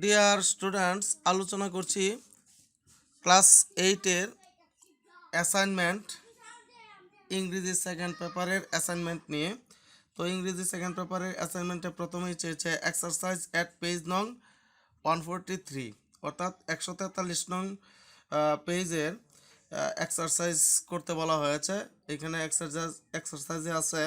Dear students, আলোচনা করছি class 8-এর assignment, ইংরেজি সেকেন্ড পেপারের অ্যাসাইনমেন্ট নিয়ে। তো ইংরেজি সেকেন্ড পেপারের অ্যাসাইনমেন্টে প্রথমেই চেয়েছে এক্সারসাইজ অ্যাট পেজ নং 143, অর্থাৎ 143 নং পেজের এক্সারসাইজ করতে বলা হয়েছে। এখানে এক্সারসাইজে আছে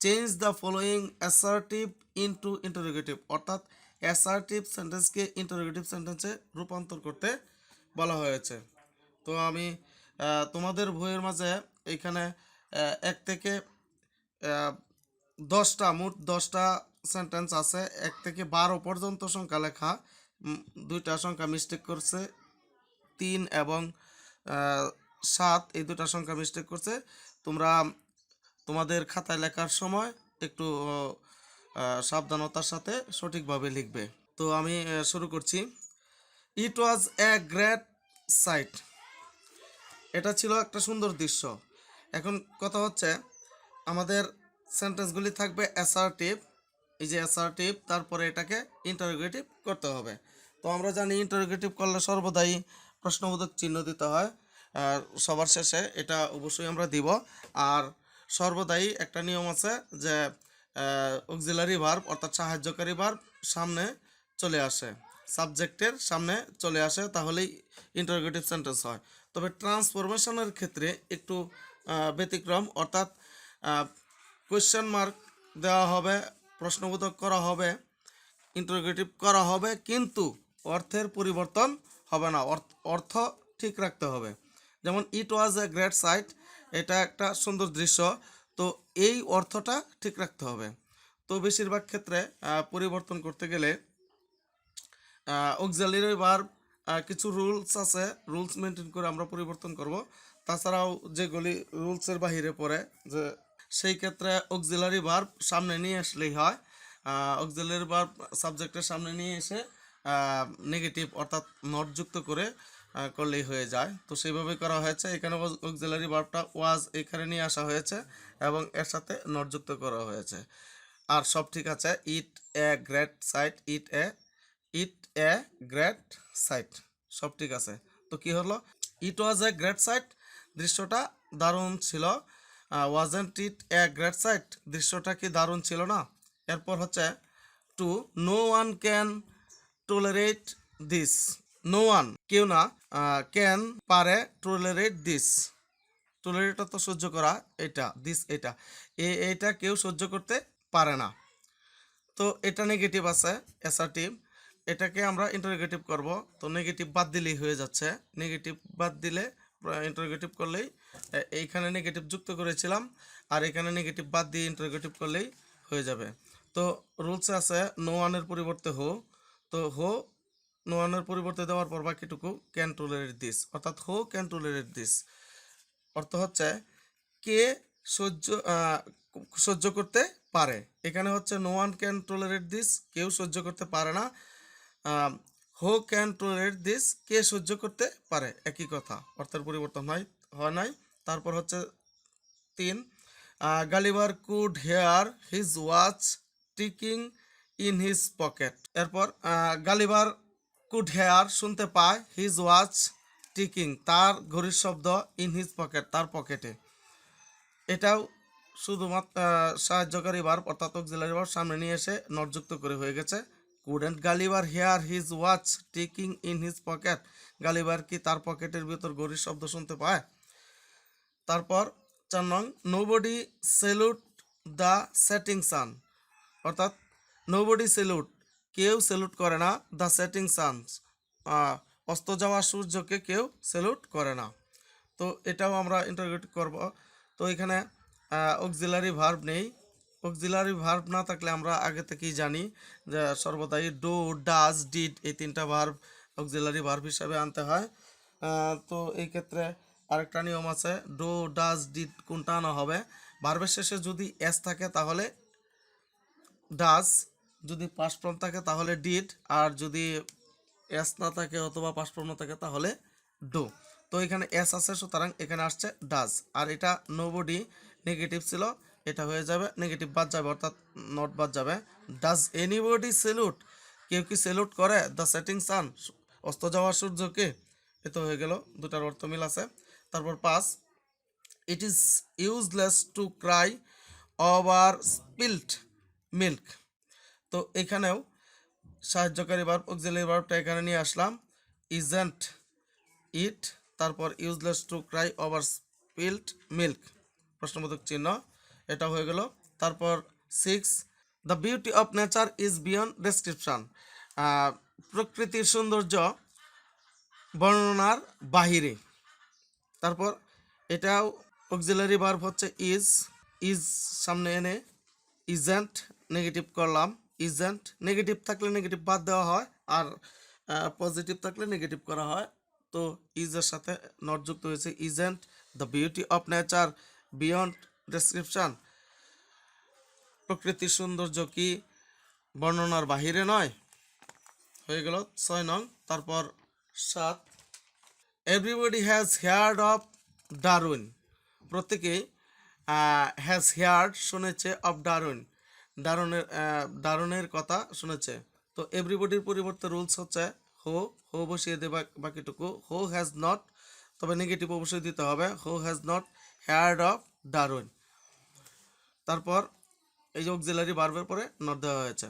change the following assertive into interrogative, অর্থাৎ অ্যাসার্টিভ সেন্টেন্সকে ইন্টারোগেটিভ সেন্টেন্সে রূপান্তর করতে বলা হয়েছে। তো আমি তোমাদের বইয়ের মাঝে এখানে 1 থেকে 10টা সেন্টেন্স আছে। 1 থেকে 12 পর্যন্ত সংখ্যা লেখা, 2টা সংখ্যা মিস্টেক করছে, 3 এবং 7, এই 2টা সংখ্যা মিস্টেক করছে। তোমরা তোমাদের খাতায় লেখার সময় একটু সাবধানতার সাথে সঠিকভাবে লিখবে। তো আমি শুরু করছি। ইট ওয়াজ এ গ্রেট সাইট, এটা ছিল একটা সুন্দর দৃশ্য। এখন কথা হচ্ছে আমাদের সেন্টেন্সগুলি থাকবে অ্যাসার্টিভ, এই যে অ্যাসার্টিভ, তারপরে এটাকে ইন্টারোগেটিভ করতে হবে। তো আমরা জানি ইন্টারোগেটিভ করলে সর্বদাই প্রশ্নবোধক চিহ্ন দিতে হয়, আর সবার শেষে এটা অবশ্যই আমরা দিব। আর সর্বদাই একটা নিয়ম আছে যে অক্সিলারি ভার্ব অর্থাৎ সাহায্যকারী ভার্ব সামনে চলে আসে, সাবজেক্টের সামনে চলে আসে, তাহলেই ইন্টারোগেটিভ সেন্টেন্স হয়। তবে ট্রান্সফরমেশনের ক্ষেত্রে একটু ব্যতিক্রম, অর্থাৎ কোয়েশ্চেন মার্ক দেওয়া হবে, প্রশ্নবোধক করা হবে, ইন্টারোগেটিভ করা হবে, কিন্তু অর্থের পরিবর্তন হবে না, অর্থ ঠিক রাখতে হবে। যেমন ইট ওয়াজ এ গ্রেট সাইট, এটা একটা সুন্দর দৃশ্য, তো এই অর্থটা ঠিক রাখতে হবে। তো বেশিরভাগ ক্ষেত্রে পরিবর্তন করতে গেলে অক্সিলারি ভার্ব কিছু রুলস আছে, রুলস মেনটেন করে আমরা পরিবর্তন করব। তাছাড়াও যেগুলি রুলসের বাহিরে পড়ে, যে সেই ক্ষেত্রে অক্সিলারি ভার্ব সামনে নিয়ে আসলেই হয়। অক্সিলারি ভার্ব সাবজেক্টের সামনে নিয়ে এসে নেগেটিভ অর্থাৎ নট যুক্ত করে করলেই হয়ে যায়। তো সেইভাবে করা হয়েছে। এখানে অক্সিলারি ভার্বটা ওয়াজ এখানে নিয়ে আসা হয়েছে এবং এর সাথে নট যুক্ত করা হয়েছে। আর সব ঠিক আছে। It a great sight, it a great sight, সব ঠিক আছে। তো কি হলো, ইট ওয়াজ এ গ্রেট সাইট, দৃশ্যটা দারুণ ছিল। Wasn't it a great sight, দৃশ্যটা কি দারুণ ছিল না? এরপর হচ্ছে two, no one can tolerate this, no one কেউ না, ক্যান পারে, টলারেট দিস, টলারেটটা তো সহ্য করা, এটা দিস এটা, এইটা কেউ সহ্য করতে পারে না। তো এটা নেগেটিভ আছে, অ্যাসার্টিভ, এটাকে আমরা ইন্টারোগেটিভ করব। তো নেগেটিভ বাদ দিলেই হয়ে যাচ্ছে, নেগেটিভ বাদ দিলে ইন্টারোগেটিভ করলেই, এইখানে নেগেটিভ যুক্ত করেছিলাম আর এখানে নেগেটিভ বাদ দিয়ে ইন্টারোগেটিভ করলেই হয়ে যাবে। তো রুলসে আছে নো ওয়ানের পরিবর্তে হো, তো হো নো ওয়ানের পরিবর্তে দেওয়ার পর বাকিটুকু ক্যান টলারেট দিস, অর্থাৎ হো ক্যান টলারেট দিস, অর্থ হচ্ছে কে সহ্য সহ্য করতে পারে। এখানে হচ্ছে no one can tolerate this, কেউ সহ্য করতে পারে না। হো ক্যান টলারেট দিস, কে সহ্য করতে পারে, একই কথা, অর্থের পরিবর্তন হয় নাই। তারপর হচ্ছে 3, Gulliver could hear his watch ticking in his pocket. এরপর গালিভার কুড হেয়ার শুনতে পায়, হিজ ওয়াচ টিকিং তার ঘড়ির শব্দ, ইন হিজ পকেট তার পকেটে। এটাও শুধুমাত্র সাহায্যকারী ভার্ব অর্থাৎ অক্সিলারি ভার্ব সামনে নিয়ে এসে নট যুক্ত করে হয়ে গেছে। Couldn't Gulliver hear his watch ticking in his pocket, Gulliver কি তার পকেটের ভিতর ঘড়ির শব্দ শুনতে পায়? তারপর 4 নং, নোবডি সেলুট দ্য সেটিং সান, অর্থাৎ নোবডি সেলুট কেউ সেলুট করে না, দ্য সেটিং সানস অস্ত যাওয়া সূর্যকে কেউ সেলুট করে না। তো এটাও আমরা ইন্টারোগেটিভ করব। তো এখানে অক্সিলারি ভার্ব নেই, অক্সিলারি ভার্ব না থাকলে আমরা আগে থেকেই জানি যে সর্বদাই ডু, ডাজ, ডিড এই 3টা ভার্ব অক্সিলারি ভার্ব হিসাবে আনতে হয়। তো এই ক্ষেত্রে আরেকটা নিয়ম আছে, ডু, ডাজ, ডিড কোনটা আনা হবে? ভার্বের শেষে যদি এস থাকে তাহলে ডাজ, যদি পাস্ট ফর্ম থাকে তাহলে ডিড, আর যদি এস না থাকে অথবা পাস্ট ফর্ম না থাকে তাহলে ডু। তো এখানে এস আছে, সুতরাং এখানে আসছে ডাজ। আর এটা নোবডি নেগেটিভ ছিল, এটা হয়ে যাবে নেগেটিভ বাদ যাবে, অর্থাৎ নট বাদ যাবে। ডাজ এনিবডি সেলুট, কেউ কি সেলুট করে দ্য সেটিং সান, অস্ত যাওয়া সূর্যকে? এ তো হয়ে গেল, দুটার অর্থ মিল আছে। তারপর 5, it is useless to cry over spelled milk. তো এখানেও সাহায্যকারী ভার্ব অক্সিলারি ভার্বটা এখানে নিয়ে আসলাম, ইজেন্ট ইট, তারপর useless to cry over spelled milk, প্রশ্নবোধক চিহ্ন, এটা হয়ে গেল। তারপর 6, the beauty of nature is beyond description, প্রকৃতির সৌন্দর্য বর্ণনার বাহিরে। তারপর এটাও অক্সিলারি ভার্ব হচ্ছে ইজ, ইজ সামনে এনে ইজেন্ট নেগেটিভ করলাম, ইজেন্ট নেগেটিভ থাকলে নেগেটিভ বাদ দেওয়া হয়, আর পজিটিভ থাকলে নেগেটিভ করা হয়। তো ইজের সাথে নট যুক্ত হয়েছে, isn't the beauty of nature beyond description, প্রকৃতির সৌন্দর্য কি বর্ণনার বাহিরে নয়, হয়ে গেল 6 নং। তারপর 7, everybody has heard of Darwin, প্রত্যেকেই হ্যাজ হেয়ার্ড শুনেছে, অফ ডারউইন ডারউইনের কথা শুনেছে। তো এভরিবডির পরিবর্তে রুলস হচ্ছে হো, হো বসিয়ে দেবা বাকিটুকু, হো হ্যাজ নট, তবে নেগেটিভ অবশ্যই দিতে হবে, হো has not heard of Darwin. তারপর এই যে অক্সিলারি ভার্বের পরে নট দেওয়া হয়েছে।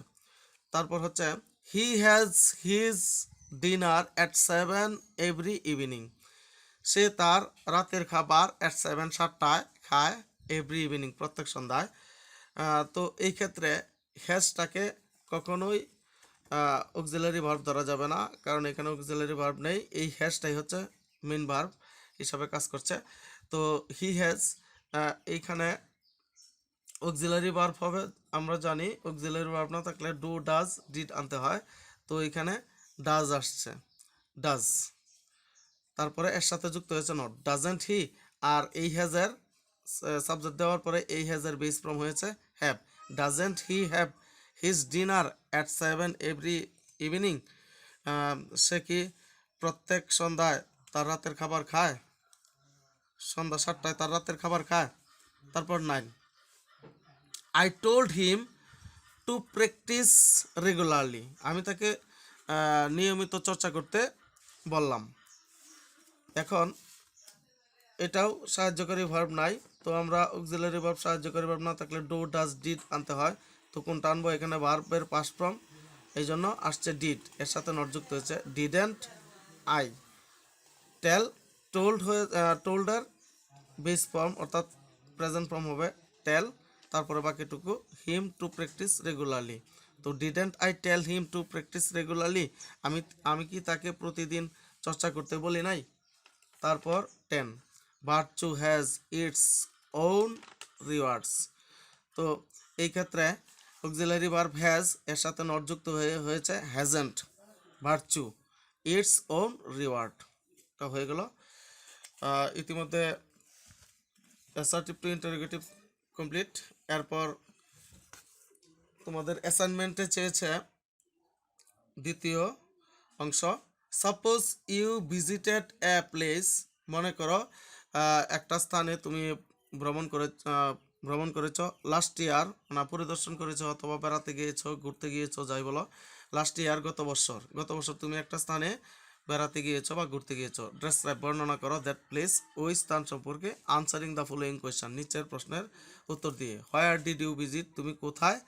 তারপর হচ্ছে he has his dinner at 7 every evening, সে তার রাতের খাবার অ্যাট 7 7টায় খায়, এভরি ইভিনিং প্রত্যেক সন্ধ্যায়। তো এই ক্ষেত্রে হ্যাজটাকে কখনোই অক্সিলারি ভার্ব ধরা যাবে না, কারণ এখানে অক্সিলারি ভার্ব নেই, এই হ্যাজটাই হচ্ছে মেন ভার্ব হিসাবে কাজ করছে। তো হি হ্যাজ এইখানে অক্সিলারি ভার্ব হবে, আমরা জানি অক্সিলারি ভার্ব না থাকলে ডু ডাজ ডিড আনতে হয়, তো এখানে ডাজ আসছে, ডাজ, তারপরে এর সাথে যুক্ত হয়েছে নট, ডাজেন্ট হি, আর এই হ্যাজের সাবজেক্ট দেওয়ার পরে এই হ্যাজের বেস ফর্ম হয়েছে have, doesn't he have his dinner at 7 every evening, সে কি প্রত্যেক সন্ধ্যায় তার রাতের খাবার খায়, সন্ধ্যা 7টায় তার রাতের খাবার খায়। তারপর 9, I told him to practise regularly, আমি তাকে নিয়মিত চর্চা করতে বললাম। এখন এটাও সাহায্যকারী ভার্ব নাই, তো আমরা অক্সিলারি ভার্ব সাহায্যকারী ভার্ব না থাকলে ডু ডাজ ডিড আনতে হয়, তো কোনটা আনবো, এখানে ভার্বের পাস্ট ফর্ম, এই জন্য আসছে ডিড, এর সাথে নট যুক্ত হয়েছে, ডিডেন্ট আই টেল, টোল্ড হয়ে টোল্ডের বেস ফর্ম অর্থাৎ প্রেজেন্ট ফর্ম হবে টেল, তারপরে বাকিটুকু হিম টু প্র্যাকটিস রেগুলারলি। তো didn't I tell him to practise regularly, আমি কি তাকে প্রতিদিন চর্চা করতে বলি নাই। তারপর 10, virtue has its own rewards, তো এই ক্ষেত্রে অক্সিলারি ভার্ব হ্যাজ এর সাথে নট যুক্ত হয়েছে হ্যাজেন্ট, ভার্চু ইটস ওন রিওয়ার্ডটা হয়ে গেল। ইতিমধ্যে অ্যাসার্টিভ টু ইন্টারোগেটিভ কমপ্লিট। এরপর তোমাদের অ্যাসাইনমেন্টে চেয়েছে দ্বিতীয় অংশ, suppose you visited a place, মনে করো একটা স্থানে তুমি ভ্রমণ করেছ লাস্ট ইয়ার, না পরিদর্শন করেছো অথবা বেড়াতে গিয়েছো, ঘুরতে গিয়েছো, যাই বলো, লাস্ট ইয়ার গত বছর তুমি একটা স্থানে বেড়াতে গিয়েছো বা ঘুরতে গিয়েছো, ডেসক্রাইব বর্ণনা করো দ্যাট প্লেস, ওই স্থান সম্পর্কে, আনসারিং দ্য ফলোয়িং কোয়েশ্চন, নিচের প্রশ্নের উত্তর দিয়ে। হোয়ার ডিড ইউ ভিজিট, তুমি কোথায়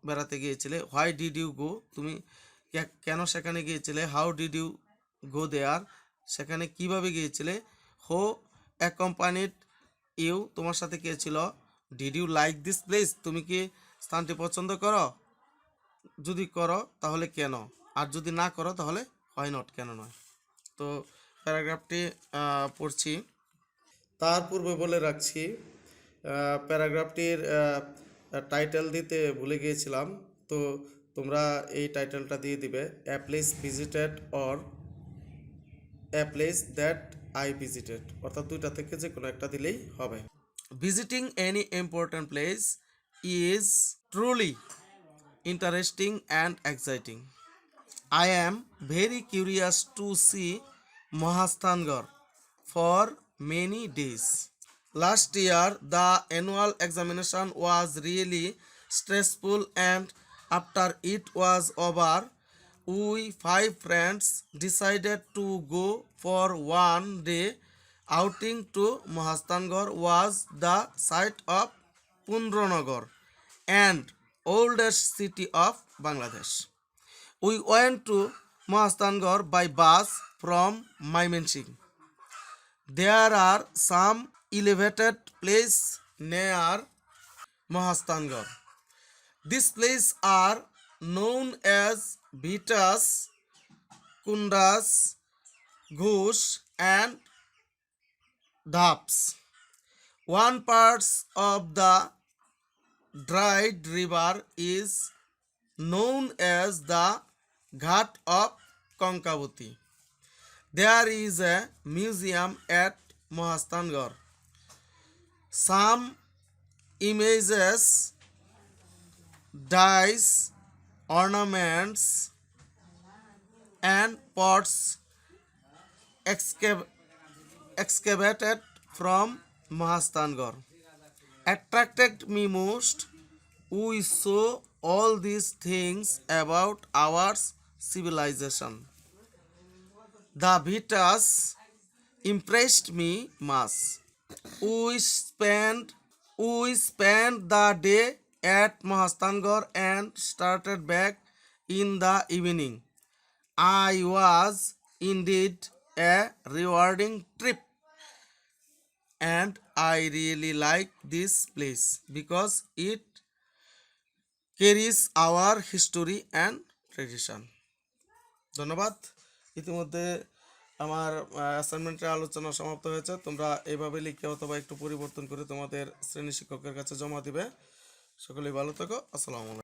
বেড়াতে গিয়েছিলে, হোয়াই ডিড ইউ গো, তুমি কেন সেখানে গিয়েছিলে, হাউ ডিড ইউ গো দেয়ার, সেখানে কিভাবে গিয়েছিলে, হো অ্যাকম্পানিড ইউ, তোমার সাথে কে ছিল, did you like this place, তুমি কি স্থানটি পছন্দ করো, যদি করো তাহলে কেন, আর যদি না করো তাহলে হোয়াই নট, কেন নয়। তো প্যারাগ্রাফটি পড়ছি, তার পূর্বে বলে রাখছি প্যারাগ্রাফটির টাইটেল দিতে ভুলে গিয়েছিলাম, তো তোমরা এই টাইটেলটা দিয়ে দিবে, a place visited or a place that I visited, অর্থাৎ দুইটা থেকে যে কোনো একটা দিলেই হবে। Visiting any important place is truly interesting and exciting. I am very curious to see Mahastangar for many days. Last year, the annual examination was really stressful and After it was over, we 5 friends decided to go for one day outing to Mahastangor. Was the site of Pundronagar and oldest city of Bangladesh. We went to Mahastangor by bus from Mymensingh. There are some elevated places near Mahastangor. These places are known as Vitas, Kundas, Ghosh, and Dhaps. One part of the dried river is known as the Ghat of Konkabuti. There is a museum at Mahastangor. Some images, dice, ornaments, and pots excavated from Mahastangor attracted me most. We saw all these things about our civilization. The Vitas impressed me much. We spent the day at Mahastangor and started back in the evening. I was indeed a rewarding trip, and I really like this place because it carries our history and tradition. ধন্যবাদ। ইতিমধ্যে আমার অ্যাসাইনমেন্টের আলোচনা সমাপ্ত হয়েছে। তোমরা এইভাবে লিখে অথবা একটু পরিবর্তন করে তোমাদের শ্রেণী শিক্ষকের কাছে জমা দিবে। সকলেই ভালো থেকো। আসসালামু আলাইকুম।